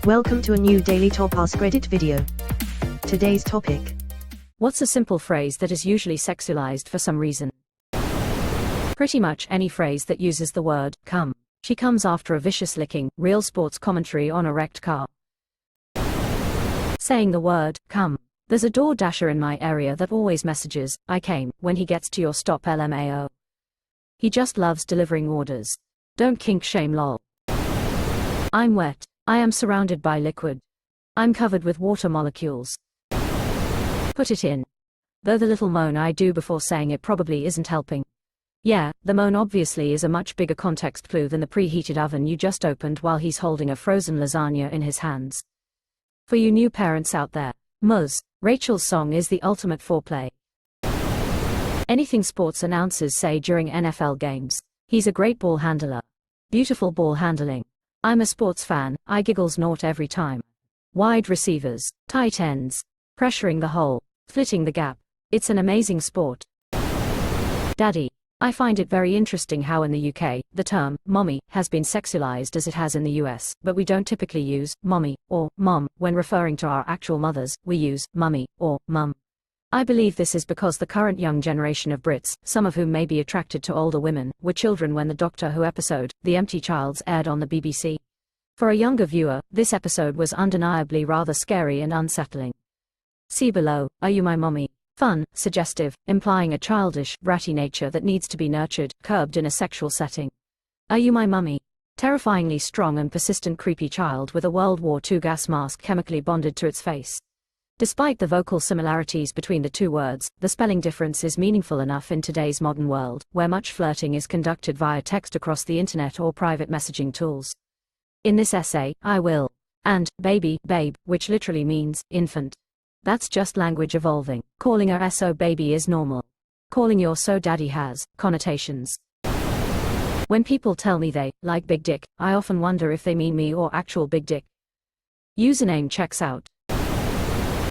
Welcome to a new daily top AskReddit video. Today's topic. What's a simple phrase that is usually sexualized for some reason? Pretty much any phrase that uses the word come. She comes after a vicious licking, real sports commentary on a wrecked car. Saying the word come. There's a door dasher in my area that always messages, I came, when he gets to your stop LMAO. He just loves delivering orders. Don't kink shame lol. I'm wet. I am surrounded by liquid. I'm covered with water molecules. Put it in. Though the little moan I do before saying it probably isn't helping. Yeah, the moan obviously is a much bigger context clue than the preheated oven you just opened while he's holding a frozen lasagna in his hands. For you new parents out there, Muzz, Rachel's song is the ultimate foreplay. Anything sports announcers say during NFL games. He's a great ball handler. Beautiful ball handling. I'm a sports fan, I giggles naught every time. Wide receivers, tight ends, pressuring the hole, splitting the gap. It's an amazing sport. Daddy. I find it very interesting how in the UK, the term mommy has been sexualized as it has in the US, but we don't typically use mommy or mom when referring to our actual mothers, we use mummy or mum. I believe this is because the current young generation of Brits, some of whom may be attracted to older women, were children when the Doctor Who episode, The Empty Childs, aired on the BBC. For a younger viewer, this episode was undeniably rather scary and unsettling. See below, are you my mommy? Fun, suggestive, implying a childish, bratty nature that needs to be nurtured, curbed in a sexual setting. Are you my mummy? Terrifyingly strong and persistent creepy child with a World War II gas mask chemically bonded to its face. Despite the vocal similarities between the two words, the spelling difference is meaningful enough in today's modern world, where much flirting is conducted via text across the internet or private messaging tools. In this essay, I will. And, baby, babe, which literally means, infant. That's just language evolving. Calling her so baby is normal. Calling your so daddy has connotations. When people tell me they like big dick, I often wonder if they mean me or actual big dick. Username checks out.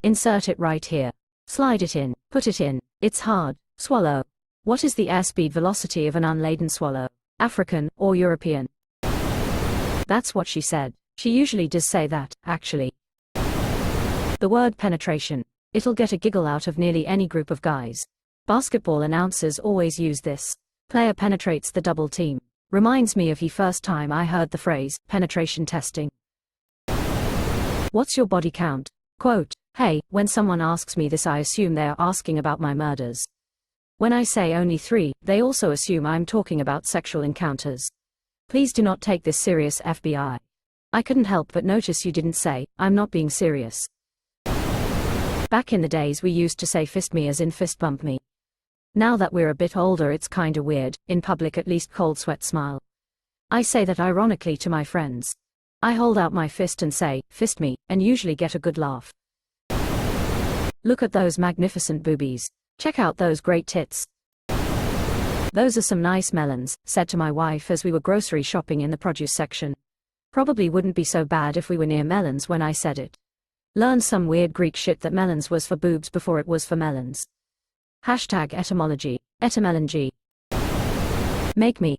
Insert it right here. Slide it in. Put it in. It's hard. Swallow. What is the airspeed velocity of an unladen swallow? African or European? That's what she said. She usually does say that, actually. The word penetration. It'll get a giggle out of nearly any group of guys. Basketball announcers always use this. Player penetrates the double team. Reminds me of the first time I heard the phrase, penetration testing. What's your body count? Quote, hey, when someone asks me this I assume they are asking about my murders. When I say only 3, they also assume I'm talking about sexual encounters. Please do not take this serious, FBI. I couldn't help but notice you didn't say, I'm not being serious. Back in the days we used to say fist me as in fist bump me. Now that we're a bit older it's kinda weird, in public at least cold sweat smile. I say that ironically to my friends. I hold out my fist and say, fist me, and usually get a good laugh. Look at those magnificent boobies. Check out those great tits. Those are some nice melons, said to my wife as we were grocery shopping in the produce section. Probably wouldn't be so bad if we were near melons when I said it. Learned some weird Greek shit that melons was for boobs before it was for melons. Hashtag etymology, etymology. Make me.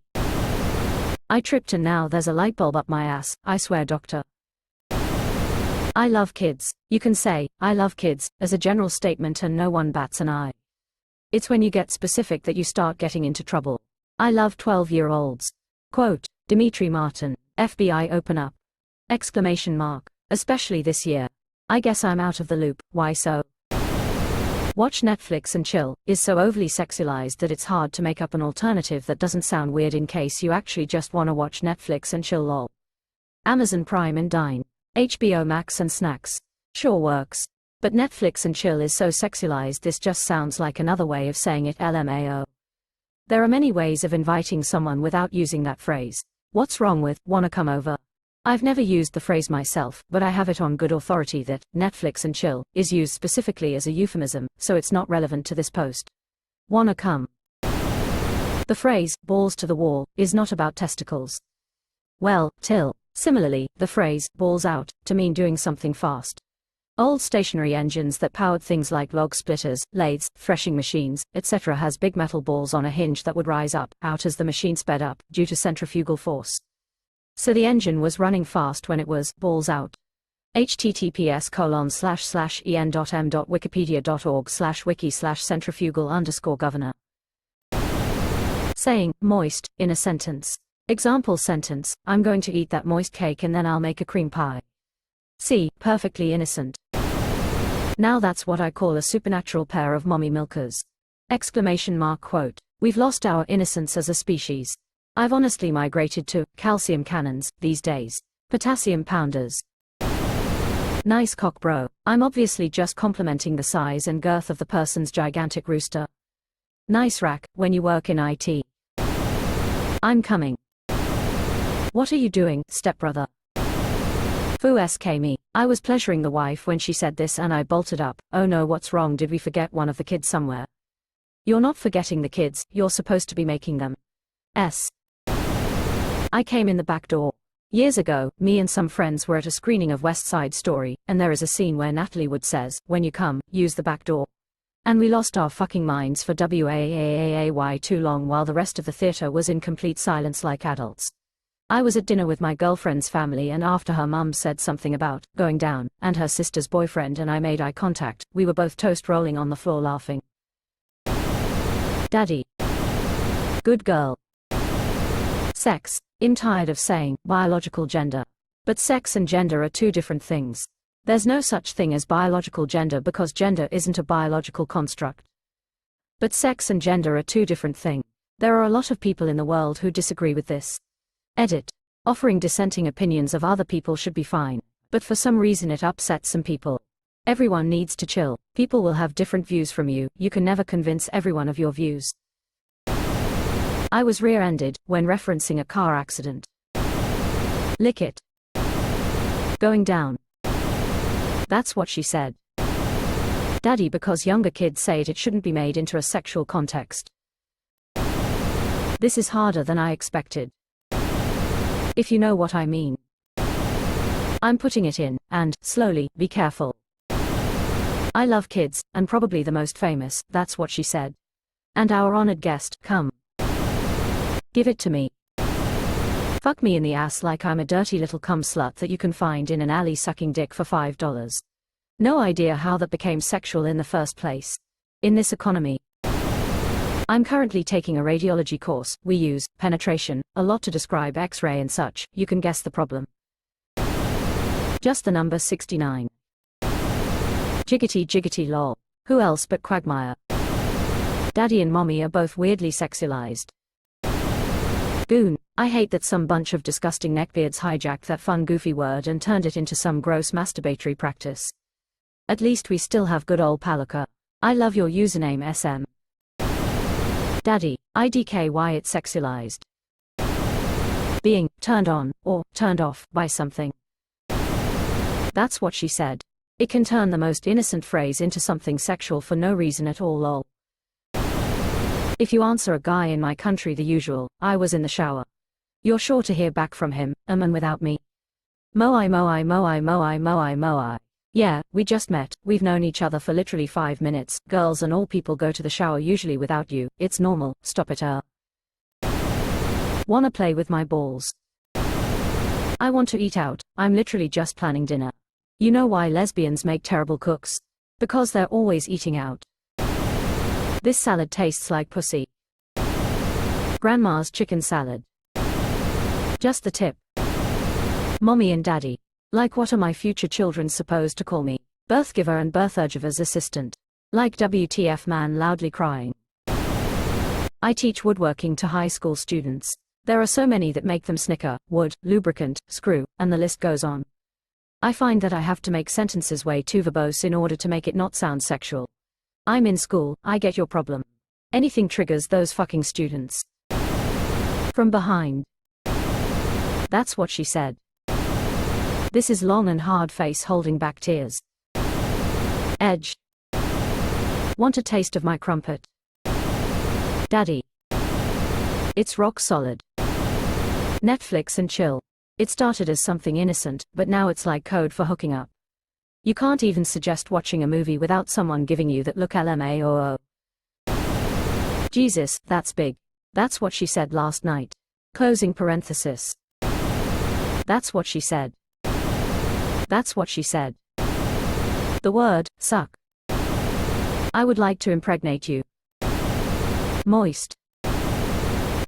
I tripped and now there's a light bulb up my ass, I swear doctor. I love kids. You can say, I love kids, as a general statement and no one bats an eye. It's when you get specific that you start getting into trouble. I love 12-year-olds. Quote, Dimitri Martin, FBI open up. Exclamation mark. Especially this year. I guess I'm out of the loop, why so? Watch Netflix and chill is so overly sexualized that it's hard to make up an alternative that doesn't sound weird in case you actually just wanna watch Netflix and chill lol. Amazon Prime and dine. HBO Max and snacks. Sure works. But Netflix and chill is so sexualized this just sounds like another way of saying it LMAO. There are many ways of inviting someone without using that phrase. What's wrong with, wanna come over? I've never used the phrase myself, but I have it on good authority that Netflix and chill is used specifically as a euphemism, so it's not relevant to this post. Wanna come? The phrase, balls to the wall, is not about testicles. Well, till. Similarly, the phrase, balls out, to mean doing something fast. Old stationary engines that powered things like log splitters, lathes, threshing machines, etc. has big metal balls on a hinge that would rise up, out as the machine sped up, due to centrifugal force. So the engine was running fast when it was balls out. https://en.m.wikipedia.org/wiki/centrifugal_governor. Saying, moist, in a sentence. Example sentence, I'm going to eat that moist cake and then I'll make a cream pie. See, perfectly innocent. Now that's what I call a supernatural pair of mommy milkers. Exclamation mark quote. We've lost our innocence as a species. I've honestly migrated to calcium cannons these days. Potassium pounders. Nice cock bro. I'm obviously just complimenting the size and girth of the person's gigantic rooster. Nice rack, when you work in IT. I'm coming. What are you doing, stepbrother? Foo sk me. I was pleasuring the wife when she said this and I bolted up. Oh no, what's wrong? Did we forget one of the kids somewhere? You're not forgetting the kids, you're supposed to be making them. I came in the back door. Years ago, me and some friends were at a screening of West Side Story, and there is a scene where Natalie Wood says, when you come, use the back door. And we lost our fucking minds for WAAAAY too long while the rest of the theater was in complete silence like adults. I was at dinner with my girlfriend's family and after her mum said something about going down, and her sister's boyfriend and I made eye contact, we were both toast rolling on the floor laughing. Daddy. Good girl. Sex. I'm tired of saying biological gender. But sex and gender are two different things. There's no such thing as biological gender because gender isn't a biological construct. But sex and gender are two different things. There are a lot of people in the world who disagree with this. Edit. Offering dissenting opinions of other people should be fine, but for some reason it upsets some people. Everyone needs to chill. People will have different views from you. You can never convince everyone of your views. I was rear-ended when referencing a car accident. Lick it. Going down. That's what she said. Daddy, because younger kids say it shouldn't be made into a sexual context. This is harder than I expected. If you know what I mean. I'm putting it in, and, slowly, be careful. I love kids, and probably the most famous, that's what she said. And our honored guest, come. Give it to me. Fuck me in the ass like I'm a dirty little cum slut that you can find in an alley sucking dick for $5. No idea how that became sexual in the first place. In this economy. I'm currently taking a radiology course. We use penetration a lot to describe X-ray and such. You can guess the problem. Just the number 69. Jiggity jiggity lol. Who else but Quagmire? Daddy and mommy are both weirdly sexualized. Goon. I hate that some bunch of disgusting neckbeards hijacked that fun goofy word and turned it into some gross masturbatory practice. At least we still have good old Palika. I love your username SM. Daddy, IDKY it's sexualized. Being turned on, or turned off, by something. That's what she said. It can turn the most innocent phrase into something sexual for no reason at all lol. If you answer a guy in my country the usual, I was in the shower. You're sure to hear back from him, and without me. Moai moai moai moai moai moai. Yeah, we just met, we've known each other for literally 5 minutes, girls and all people go to the shower usually without you, it's normal, stop it Wanna play with my balls? I want to eat out, I'm literally just planning dinner. You know why lesbians make terrible cooks? Because they're always eating out. This salad tastes like pussy. Grandma's chicken salad. Just the tip. Mommy and daddy. Like what are my future children supposed to call me? Birthgiver and birthurgiver's assistant. Like WTF man loudly crying. I teach woodworking to high school students. There are so many that make them snicker, wood, lubricant, screw, and the list goes on. I find that I have to make sentences way too verbose in order to make it not sound sexual. I'm in school, I get your problem. Anything triggers those fucking students. From behind. That's what she said. This is long and hard face holding back tears. Edge. Want a taste of my crumpet? Daddy. It's rock solid. Netflix and chill. It started as something innocent, but now it's like code for hooking up. You can't even suggest watching a movie without someone giving you that look LMAO. Jesus, that's big. That's what she said last night. Closing parenthesis. That's what she said. That's what she said. The word, suck. I would like to impregnate you. Moist.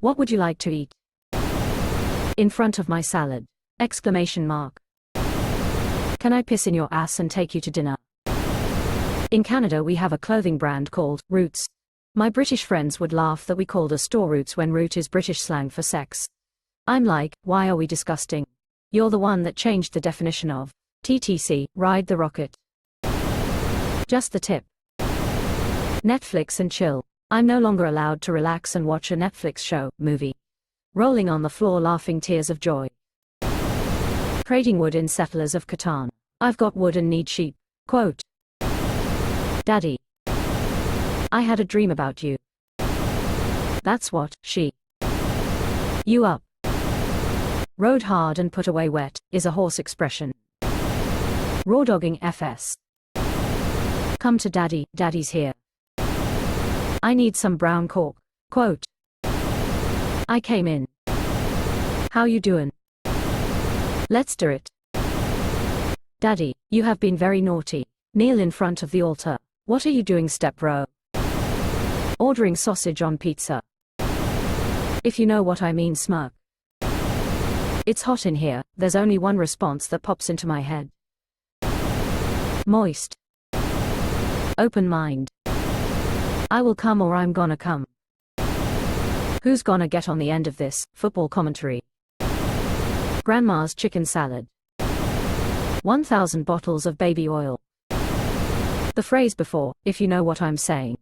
What would you like to eat? In front of my salad. Exclamation mark. Can I piss in your ass and take you to dinner? In Canada we have a clothing brand called Roots. My British friends would laugh that we called a store Roots when root is British slang for sex. I'm like, why are we disgusting? You're the one that changed the definition of TTC, ride the rocket. Just the tip. Netflix and chill. I'm no longer allowed to relax and watch a Netflix show, movie. Rolling on the floor laughing tears of joy. Trading wood in Settlers of Catan. I've got wood and need sheep. Quote. Daddy. I had a dream about you. That's what, she. You up. Rode hard and put away wet, is a horse expression. Raw dogging FS. Come to daddy, daddy's here. I need some brown cork. Quote. I came in. How you doing? Let's do it. Daddy, you have been very naughty. Kneel in front of the altar. What are you doing, step bro? Ordering sausage on pizza. If you know what I mean, smirk. It's hot in here, there's only one response that pops into my head. Moist. Open mind. I will come or I'm gonna come. Who's gonna get on the end of this? Football commentary. Grandma's chicken salad. 1,000 bottles of baby oil. The phrase before, if you know what I'm saying.